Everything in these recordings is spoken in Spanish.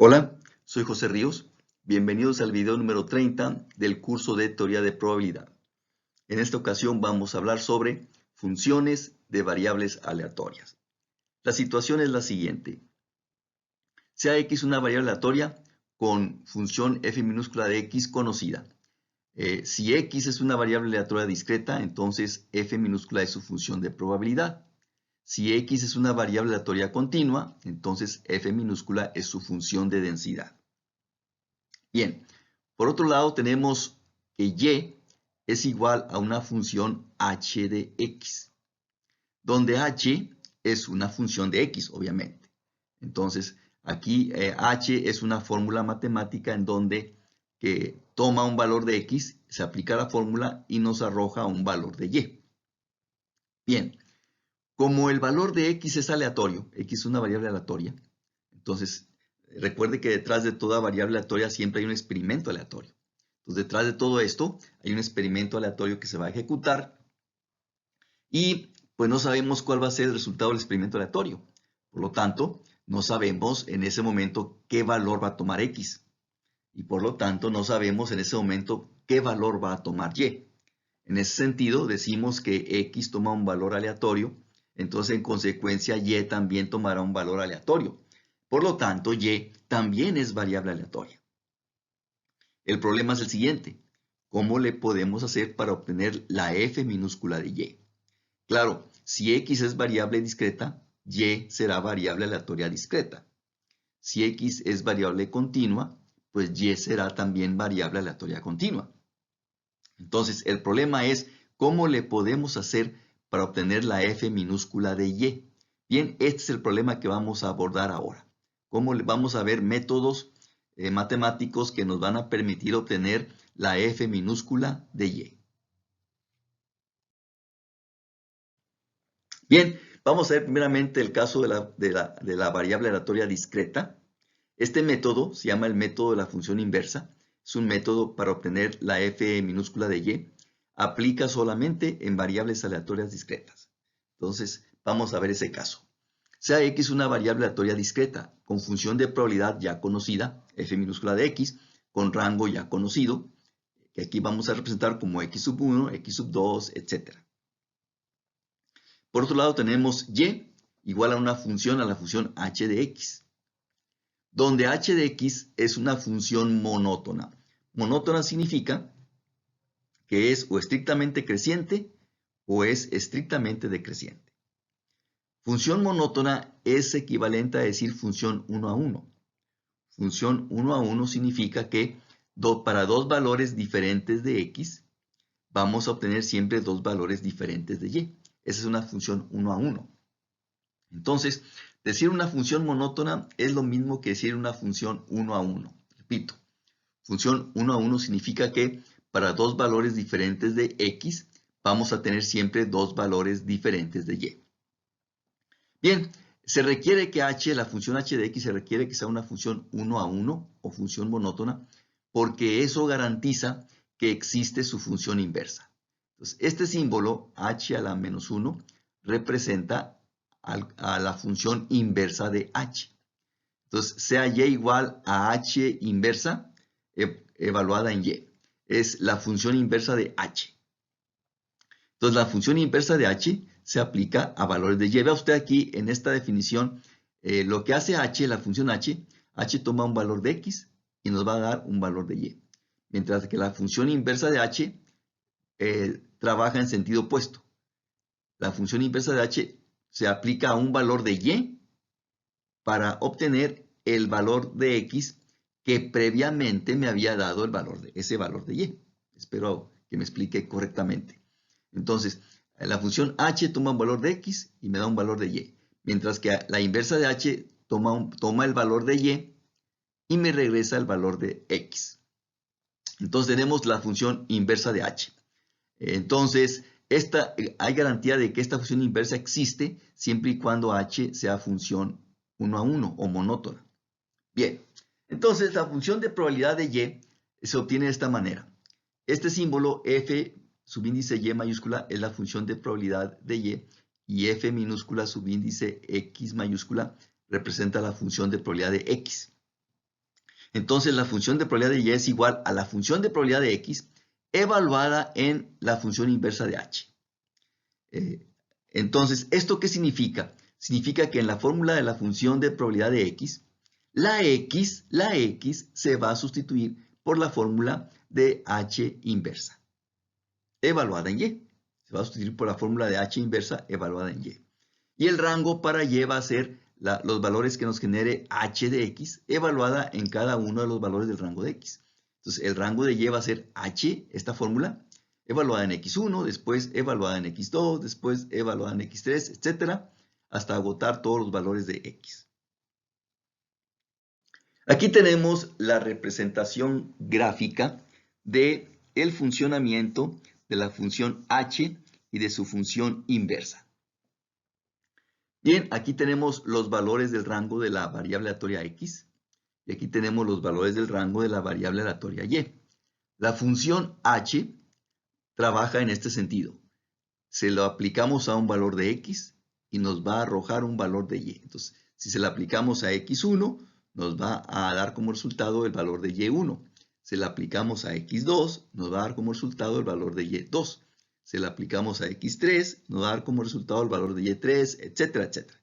Hola, soy José Ríos. Bienvenidos al video número 30 del curso de Teoría de Probabilidad. En esta ocasión vamos a hablar sobre funciones de variables aleatorias. La situación es la siguiente. Sea x una variable aleatoria con función f minúscula de x conocida. Si x es una variable aleatoria discreta, entonces f minúscula es su función de probabilidad. Si x es una variable aleatoria continua, entonces f minúscula es su función de densidad. Bien, por otro lado tenemos que y es igual a una función h de x, donde h es una función de x, obviamente. Entonces, aquí h es una fórmula matemática en donde que toma un valor de x, se aplica la fórmula y nos arroja un valor de y. Bien, como el valor de x es aleatorio, x es una variable aleatoria, entonces recuerde que detrás de toda variable aleatoria siempre hay un experimento aleatorio. Entonces, detrás de todo esto hay un experimento aleatorio que se va a ejecutar y pues no sabemos cuál va a ser el resultado del experimento aleatorio. Por lo tanto, no sabemos en ese momento qué valor va a tomar x. Y por lo tanto, no sabemos en ese momento qué valor va a tomar y. En ese sentido, decimos que x toma un valor aleatorio, entonces en consecuencia y también tomará un valor aleatorio. Por lo tanto, y también es variable aleatoria. El problema es el siguiente. ¿Cómo le podemos hacer para obtener la f minúscula de y? Claro, si x es variable discreta, y será variable aleatoria discreta. Si x es variable continua, pues y será también variable aleatoria continua. Entonces, el problema es cómo le podemos hacer para obtener la f minúscula de y. Bien, este es el problema que vamos a abordar ahora. Vamos a ver métodos matemáticos que nos van a permitir obtener la f minúscula de y. Bien, vamos a ver primeramente el caso de la variable aleatoria discreta. Este método se llama el método de la función inversa. Es un método para obtener la f minúscula de y. Aplica solamente en variables aleatorias discretas. Entonces, vamos a ver ese caso. Sea x una variable aleatoria discreta con función de probabilidad ya conocida, f minúscula de x, con rango ya conocido, que aquí vamos a representar como x sub 1, x sub 2, etc. Por otro lado tenemos y igual a la función h de x, donde h de x es una función monótona. Monótona significa que es o estrictamente creciente o es estrictamente decreciente. Función monótona es equivalente a decir función 1 a 1. Función 1 a 1 significa que para dos valores diferentes de x, vamos a obtener siempre dos valores diferentes de y. Esa es una función 1 a 1. Entonces, decir una función monótona es lo mismo que decir una función 1 a 1. Repito, función 1 a 1 significa que para dos valores diferentes de x, vamos a tener siempre dos valores diferentes de y. Bien, se requiere que la función h de x se requiere que sea una función 1 a 1 o función monótona, porque eso garantiza que existe su función inversa. Entonces, este símbolo h a la menos 1 representa a la función inversa de h. Entonces, sea y igual a h inversa evaluada en y. Es la función inversa de h. Entonces, la función inversa de h se aplica a valores de y. Vea usted aquí en esta definición, lo que hace h, la función h toma un valor de x y nos va a dar un valor de y. Mientras que la función inversa de h trabaja en sentido opuesto. La función inversa de h se aplica a un valor de y para obtener el valor de x que previamente me había dado ese valor de y. Espero que me explique correctamente. Entonces, la función h toma un valor de x y me da un valor de y. Mientras que la inversa de h toma el valor de y me regresa el valor de x. Entonces tenemos la función inversa de h. Entonces, hay garantía de que esta función inversa existe siempre y cuando h sea función 1 a 1 o monótona. Bien, entonces la función de probabilidad de y se obtiene de esta manera. Este símbolo f subíndice y mayúscula es la función de probabilidad de y f minúscula subíndice x mayúscula representa la función de probabilidad de x. Entonces la función de probabilidad de y es igual a la función de probabilidad de x evaluada en la función inversa de h. Entonces, ¿esto qué significa? Significa que en la fórmula de la función de probabilidad de x, la x se va a sustituir por la fórmula de h inversa, evaluada en y. Se va a sustituir por la fórmula de h inversa evaluada en y. Y el rango para y va a ser los valores que nos genere h de x, evaluada en cada uno de los valores del rango de x. Entonces, el rango de y va a ser h, esta fórmula, evaluada en x1, después evaluada en x2, después evaluada en x3, etcétera, hasta agotar todos los valores de x. Aquí tenemos la representación gráfica del funcionamiento de la función h y de su función inversa. Bien, aquí tenemos los valores del rango de la variable aleatoria x y aquí tenemos los valores del rango de la variable aleatoria y. La función h trabaja en este sentido. Se lo aplicamos a un valor de x y nos va a arrojar un valor de y. Entonces, si se lo aplicamos a x1, nos va a dar como resultado el valor de y1. Se lo aplicamos a x2, nos va a dar como resultado el valor de y2. Se lo aplicamos a x3, nos va a dar como resultado el valor de y3, etcétera, etcétera.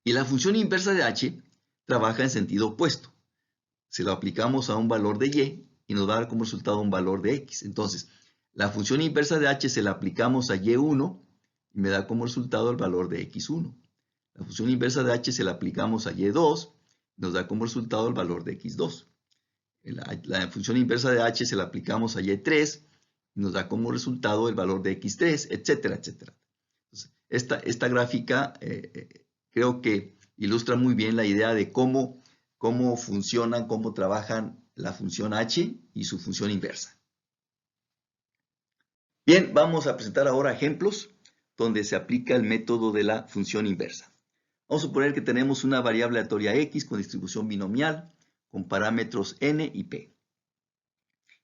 Y la función inversa de h trabaja en sentido opuesto. Se lo aplicamos a un valor de y nos va a dar como resultado un valor de x. Entonces, la función inversa de h se la aplicamos a y1 y me da como resultado el valor de x1. La función inversa de h se la aplicamos a y2 y nos da como resultado el valor de x2. La función inversa de h se la aplicamos a y3 y nos da como resultado el valor de x3, etcétera, etcétera. Entonces, esta gráfica creo que ilustra muy bien la idea de cómo funcionan, cómo trabajan la función h y su función inversa. Bien, vamos a presentar ahora ejemplos donde se aplica el método de la función inversa. Vamos a suponer que tenemos una variable aleatoria x con distribución binomial con parámetros n y p.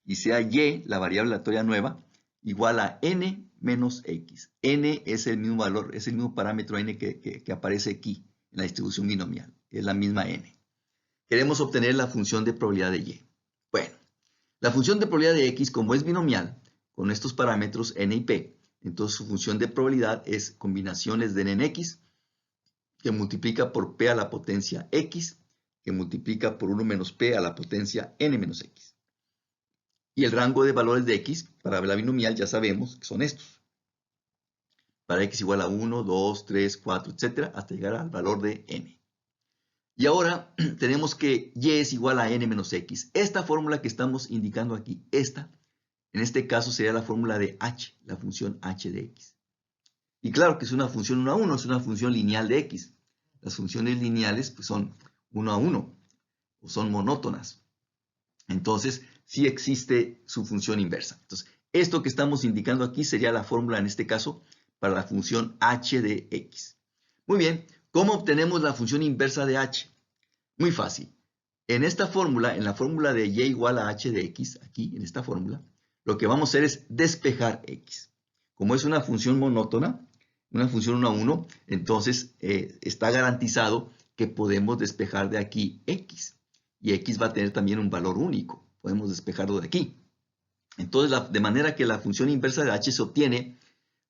Y sea y, la variable aleatoria nueva, igual a n menos x. N es el mismo valor, es el mismo parámetro n que aparece aquí en la distribución binomial, que es la misma n. Queremos obtener la función de probabilidad de y. Bueno, la función de probabilidad de x, como es binomial, con estos parámetros n y p, entonces su función de probabilidad es combinaciones de n en x, que multiplica por p a la potencia x, que multiplica por 1 menos p a la potencia n menos x. Y el rango de valores de x, para la binomial ya sabemos que son estos. Para x igual a 1, 2, 3, 4, etcétera, hasta llegar al valor de n. Y ahora tenemos que y es igual a n menos x. Esta fórmula que estamos indicando aquí, en este caso sería la fórmula de h, la función h de x. Y claro que es una función 1 a 1, es una función lineal de x. Las funciones lineales pues, son 1 a 1, o son monótonas. Entonces, sí existe su función inversa. Entonces, esto que estamos indicando aquí sería la fórmula, en este caso, para la función h de x. Muy bien, ¿cómo obtenemos la función inversa de h? Muy fácil. En esta fórmula, en la fórmula de y igual a h de x, aquí, en esta fórmula, lo que vamos a hacer es despejar x. Como es una función monótona, una función 1 a 1, entonces está garantizado que podemos despejar de aquí x. Y x va a tener también un valor único. Podemos despejarlo de aquí. Entonces, de manera que la función inversa de h se obtiene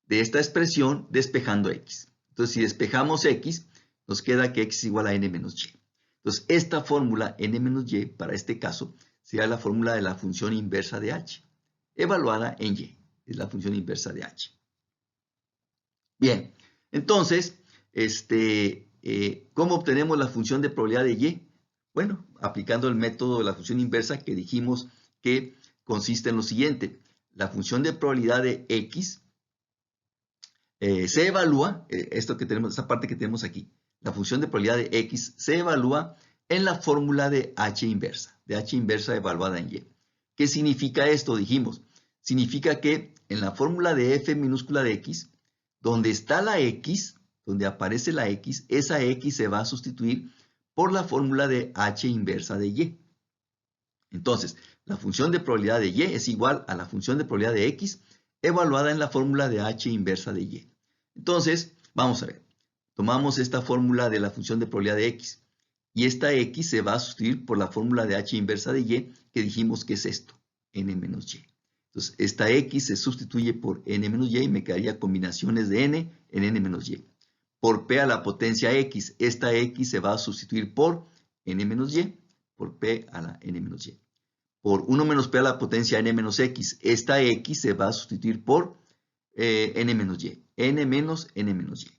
de esta expresión despejando x. Entonces, si despejamos x, nos queda que x es igual a n menos y. Entonces, esta fórmula n menos y, para este caso, sería la fórmula de la función inversa de h, evaluada en y. Es la función inversa de h. Bien, entonces, ¿cómo obtenemos la función de probabilidad de y? Bueno, aplicando el método de la función inversa que dijimos que consiste en lo siguiente. La función de probabilidad de x se evalúa, esta parte que tenemos aquí, la función de probabilidad de x se evalúa en la fórmula de h inversa evaluada en y. ¿Qué significa esto? Dijimos, significa que en la fórmula de f minúscula de x, donde está la x, donde aparece la x, esa x se va a sustituir por la fórmula de h inversa de y. Entonces, la función de probabilidad de y es igual a la función de probabilidad de x evaluada en la fórmula de h inversa de y. Entonces, vamos a ver. Tomamos esta fórmula de la función de probabilidad de x Y esta x se va a sustituir por la fórmula de h inversa de y, que dijimos que es esto, n menos y. Entonces, esta x se sustituye por n menos y y me quedaría combinaciones de n en n menos y. Por p a la potencia x, esta x se va a sustituir por n menos y, por p a la n menos y. Por 1 menos p a la potencia n menos x, esta x se va a sustituir por n menos y, n menos y.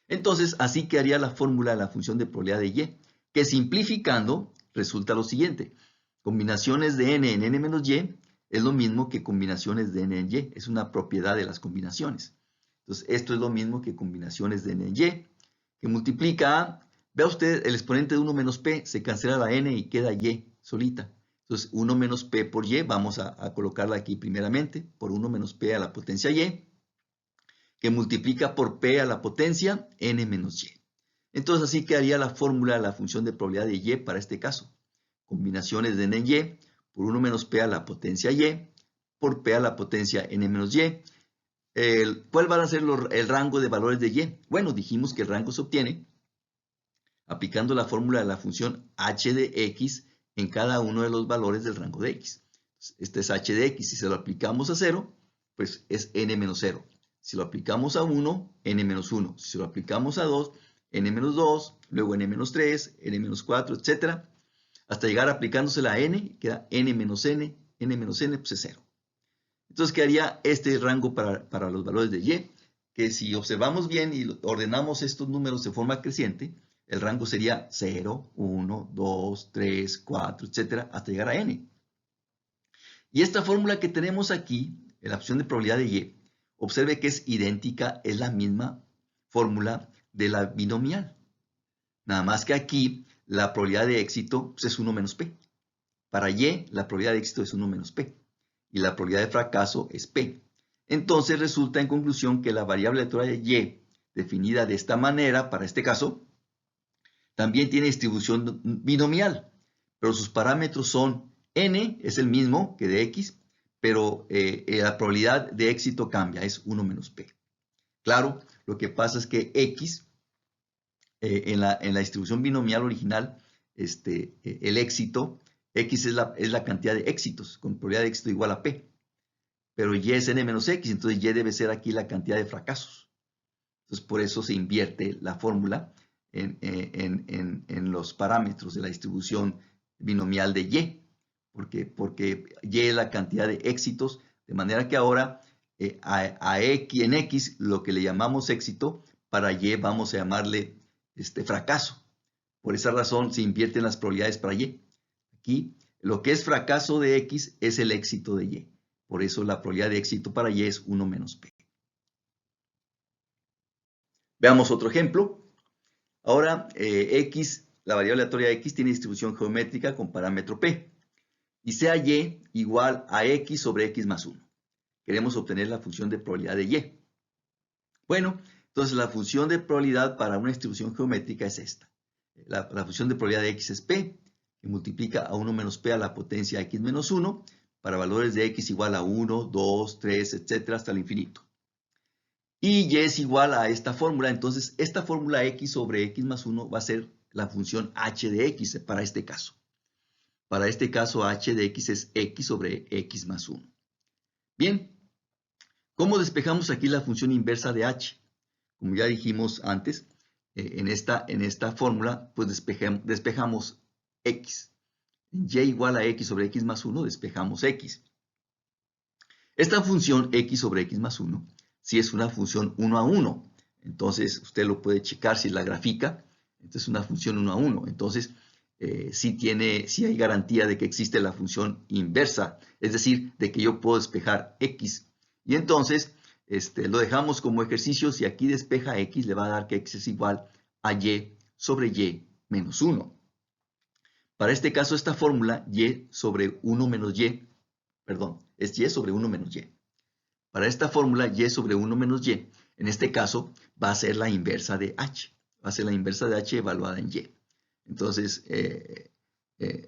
Entonces, así quedaría la fórmula de la función de probabilidad de y, que simplificando resulta lo siguiente. Combinaciones de n en n menos y es lo mismo que combinaciones de n en y, es una propiedad de las combinaciones. Entonces, esto es lo mismo que combinaciones de n en y, que multiplica a, vea usted, el exponente de 1 menos p, se cancela la n y queda y solita. Entonces, 1 menos p por y, vamos a colocarla aquí primeramente, por 1 menos p a la potencia y, que multiplica por p a la potencia n menos y. Entonces, así quedaría la fórmula de la función de probabilidad de y para este caso. Combinaciones de n en y por 1 menos p a la potencia y por p a la potencia n menos y. ¿Cuál va a ser el rango de valores de y? Bueno, dijimos que el rango se obtiene aplicando la fórmula de la función h de x en cada uno de los valores del rango de x. Este es h de x. Si se lo aplicamos a 0, pues es n menos 0. Si lo aplicamos a 1, n menos 1. Si lo aplicamos a 2, n menos 2, luego n menos 3, n menos 4, etc. Hasta llegar aplicándosela a n, queda n menos n, pues es 0. Entonces quedaría este rango para los valores de y, que si observamos bien y ordenamos estos números de forma creciente, el rango sería 0, 1, 2, 3, 4, etc. hasta llegar a n. Y esta fórmula que tenemos aquí, en la opción de probabilidad de y, observe que es idéntica, es la misma fórmula de la binomial. Nada más que aquí la probabilidad de éxito pues, es 1 menos p. Para y, la probabilidad de éxito es 1 menos p. Y la probabilidad de fracaso es p. Entonces resulta en conclusión que la variable aleatoria de y, definida de esta manera para este caso, también tiene distribución binomial. Pero sus parámetros son n, es el mismo que de x, pero la probabilidad de éxito cambia, es 1 menos p. Claro, lo que pasa es que x, en la distribución binomial original, el éxito, x es la cantidad de éxitos, con probabilidad de éxito igual a p. Pero y es n menos x, entonces y debe ser aquí la cantidad de fracasos. Entonces por eso se invierte la fórmula en los parámetros de la distribución binomial de y. Porque y es la cantidad de éxitos, de manera que ahora en x lo que le llamamos éxito, para y vamos a llamarle fracaso. Por esa razón se invierten las probabilidades para y. Aquí lo que es fracaso de x es el éxito de y. Por eso la probabilidad de éxito para y es 1 menos p. Veamos otro ejemplo. Ahora x, la variable aleatoria x tiene distribución geométrica con parámetro p. Y sea y igual a x sobre x más 1. Queremos obtener la función de probabilidad de y. Bueno, entonces la función de probabilidad para una distribución geométrica es esta. La función de probabilidad de x es p, que multiplica a 1 menos p a la potencia x menos 1 para valores de x igual a 1, 2, 3, etc. hasta el infinito. Y y es igual a esta fórmula, entonces esta fórmula x sobre x más 1 va a ser la función h de x para este caso. Para este caso h de x es x sobre x más 1. Bien, ¿cómo despejamos aquí la función inversa de h? Como ya dijimos antes, en esta fórmula, pues despejamos x. En y igual a x sobre x más 1, despejamos x. Esta función x sobre x más 1, si es una función 1 a 1, entonces usted lo puede checar si la grafica, entonces es una función 1 a 1, entonces sí hay garantía de que existe la función inversa, es decir, de que yo puedo despejar x. Y entonces lo dejamos como ejercicio, si aquí despeja x, le va a dar que x es igual a y sobre y menos 1. Para este caso, esta fórmula y sobre 1 menos y, perdón, es y sobre 1 menos y. Para esta fórmula y sobre 1 menos y, en este caso, va a ser la inversa de h. Va a ser la inversa de h evaluada en y. Entonces,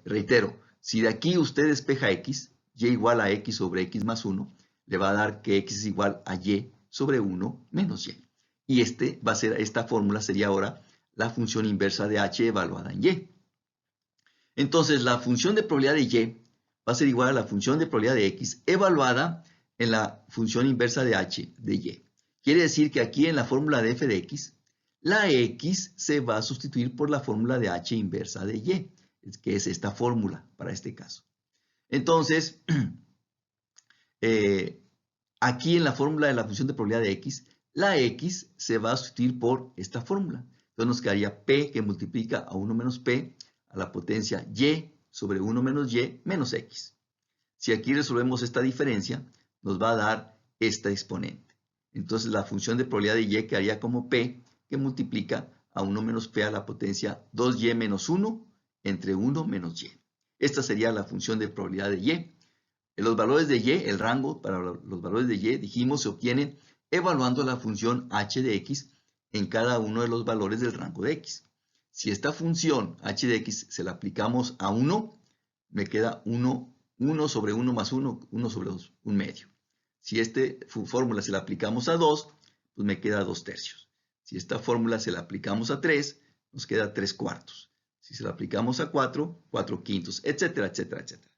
reitero, si de aquí usted despeja x, y igual a x sobre x más 1, le va a dar que x es igual a y sobre 1 menos y. Y esta fórmula sería ahora la función inversa de h evaluada en y. Entonces, la función de probabilidad de y va a ser igual a la función de probabilidad de x evaluada en la función inversa de h de y. Quiere decir que aquí en la fórmula de f de x, la x se va a sustituir por la fórmula de h inversa de y, que es esta fórmula para este caso. Entonces, aquí en la fórmula de la función de probabilidad de x, la x se va a sustituir por esta fórmula. Entonces nos quedaría p que multiplica a 1 menos p a la potencia y sobre 1 menos y menos x. Si aquí resolvemos esta diferencia, nos va a dar esta exponente. Entonces la función de probabilidad de y quedaría como p que multiplica a 1 menos p a la potencia 2y menos 1 entre 1 menos y. Esta sería la función de probabilidad de y. Los valores de y, el rango para los valores de y, dijimos, se obtienen evaluando la función h de x en cada uno de los valores del rango de x. Si esta función h de x se la aplicamos a 1, me queda 1 sobre 1 más 1, 1 sobre 2, 1 medio. Si esta fórmula se la aplicamos a 2, pues me queda 2 tercios. Si esta fórmula se la aplicamos a 3, nos queda 3 cuartos. Si se la aplicamos a 4, 4 quintos, etcétera, etcétera, etcétera.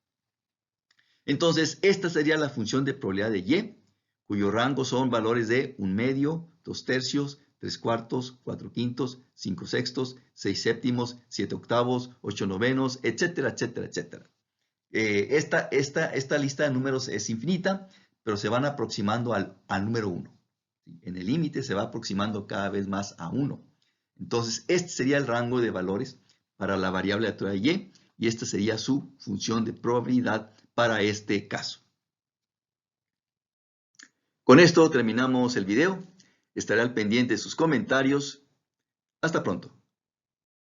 Entonces, esta sería la función de probabilidad de y, cuyo rango son valores de 1 medio, 2 tercios, 3 cuartos, 4 quintos, 5 sextos, 6 séptimos, 7 octavos, 8 novenos, etcétera, etcétera, etcétera. Esta lista de números es infinita, pero se van aproximando al número 1. En el límite se va aproximando cada vez más a 1. Entonces, este sería el rango de valores para la variable aleatoria y esta sería su función de probabilidad para este caso. Con esto terminamos el video. Estaré al pendiente de sus comentarios. Hasta pronto.